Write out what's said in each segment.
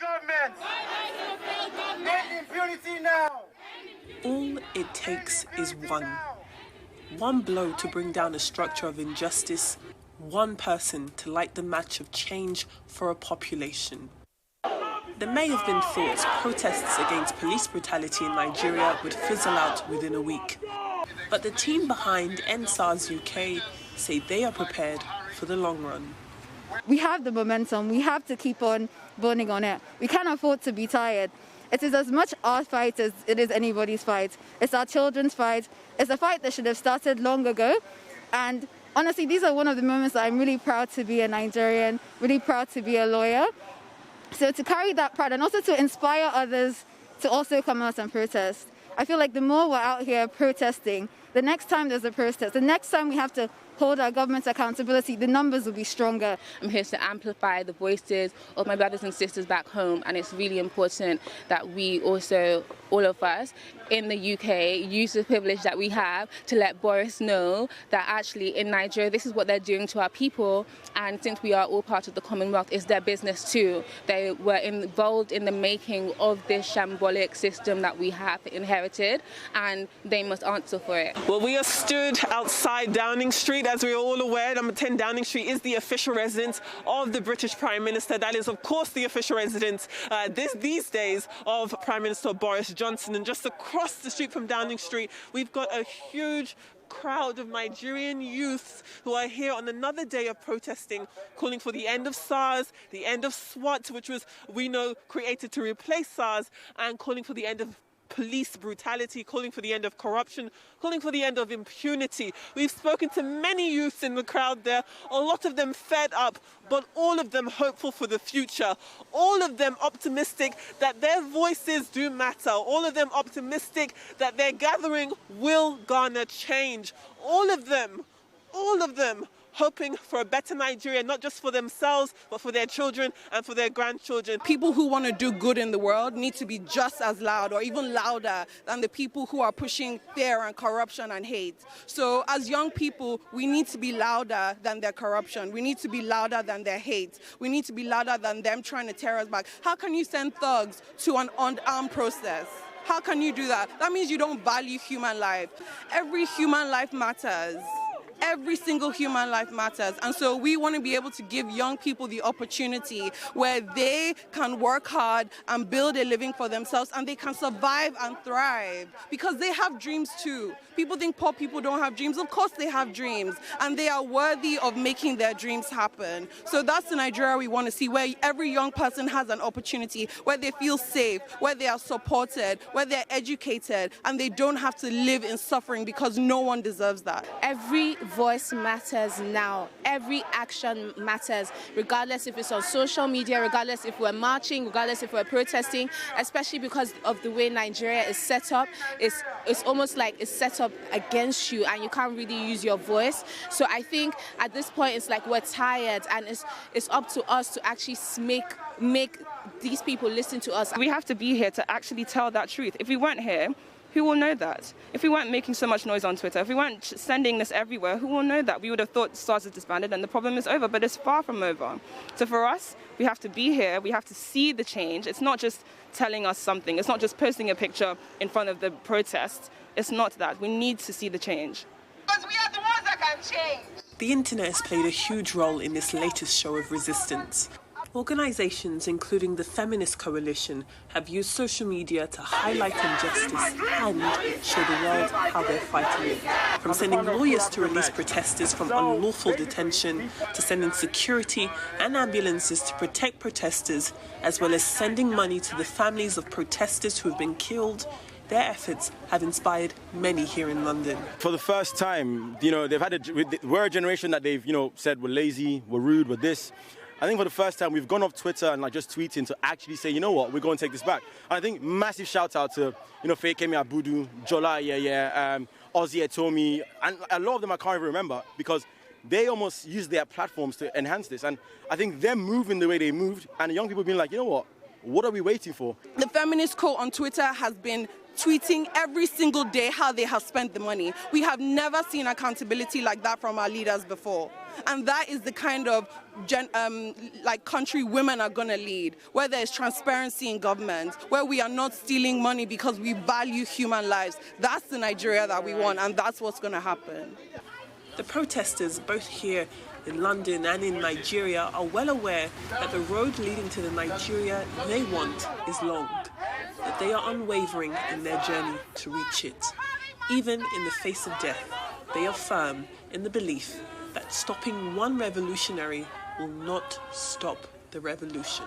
government! End impunity now! All it takes is one blow to bring down a structure of injustice, one person to light the match of change for a population. There may have been thoughts protests against police brutality in Nigeria would fizzle out within a week. But the team behind End SARS UK say they are prepared for the long run. We have the momentum. We have to keep on burning on it. We can't afford to be tired. It is as much our fight as it is anybody's fight. It's our children's fight. It's a fight that should have started long ago. And honestly, these are one of the moments that I'm really proud to be a Nigerian, really proud to be a lawyer. So to carry that pride and also to inspire others to also come out and protest. I feel like the more we're out here protesting, the next time there's a protest, the next time we have to hold our government's accountability, the numbers will be stronger. I'm here to amplify the voices of my brothers and sisters back home, and it's really important that we also, all of us in the UK, use the privilege that we have to let Boris know that actually in Nigeria this is what they're doing to our people, and since we are all part of the Commonwealth, it's their business too. They were involved in the making of this shambolic system that we have inherited, and they must answer for it. Well, we are stood outside Downing Street. As we are all aware, number 10 Downing Street is the official residence of the British Prime Minister. That is, of course, the official residence these days of Prime Minister Boris Johnson. And just across the street from Downing Street, we've got a huge crowd of Nigerian youths who are here on another day of protesting, calling for the end of SARS, the end of SWAT, which was, we know, created to replace SARS, and calling for the end of police brutality, calling for the end of corruption, calling for the end of impunity. We've spoken to many youths in the crowd there, a lot of them fed up, but all of them hopeful for the future. All of them optimistic that their voices do matter. All of them optimistic that their gathering will garner change. All of them hoping for a better Nigeria, not just for themselves, but for their children and for their grandchildren. People who want to do good in the world need to be just as loud or even louder than the people who are pushing fear and corruption and hate. So as young people, we need to be louder than their corruption. We need to be louder than their hate. We need to be louder than them trying to tear us back. How can you send thugs to an unarmed process? How can you do that? That means you don't value human life. Every human life matters. Every single human life matters. And so we want to be able to give young people the opportunity where they can work hard and build a living for themselves, and they can survive and thrive because they have dreams too. People think poor people don't have dreams. Of course they have dreams, and they are worthy of making their dreams happen. So that's the Nigeria we want to see, where every young person has an opportunity, where they feel safe, where they are supported, where they're educated, and they don't have to live in suffering because no one deserves that. Every voice matters now. Every action matters, regardless if it's on social media, regardless if we're marching, regardless if we're protesting, especially because of the way Nigeria is set up. It's almost like it's set up against you and you can't really use your voice. So I think at this point it's like we're tired, and it's up to us to actually make these people listen to us. We have to be here to actually tell that truth. If we weren't here, who will know that? If we weren't making so much noise on Twitter, if we weren't sending this everywhere, who will know that? We would have thought SARS is disbanded and the problem is over, but it's far from over. So for us, we have to be here, we have to see the change. It's not just telling us something, it's not just posting a picture in front of the protest. It's not that. We need to see the change. Because we are the ones that can change. The internet has played a huge role in this latest show of resistance. Organisations, including the Feminist Coalition, have used social media to highlight injustice and show the world how they're fighting it. From sending lawyers to release protesters from unlawful detention, to sending security and ambulances to protect protesters, as well as sending money to the families of protesters who have been killed, their efforts have inspired many here in London. For the first time, they've had we're a generation that they've, said we're lazy, we're rude, we're this. I think for the first time, we've gone off Twitter and just tweeting to actually say, you know what, we're going to take this back. And I think massive shout out to, Fekemi Abudu, Jola, Ozzy Etomi, and a lot of them I can't even remember because they almost used their platforms to enhance this. And I think them moving the way they moved and the young people being like, you know what are we waiting for? The feminist quote on Twitter has been tweeting every single day how they have spent the money. We have never seen accountability like that from our leaders before. And that is the kind of country women are going to lead, where there is transparency in government, where we are not stealing money because we value human lives. That's the Nigeria that we want, and that's what's going to happen. The protesters, both here in London and in Nigeria, are well aware that the road leading to the Nigeria they want is long, that they are unwavering in their journey to reach it. Even in the face of death, they are firm in the belief that stopping one revolutionary will not stop the revolution.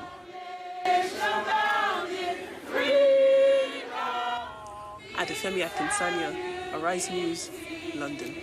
Adefemi Akinsanya, Arise News, London.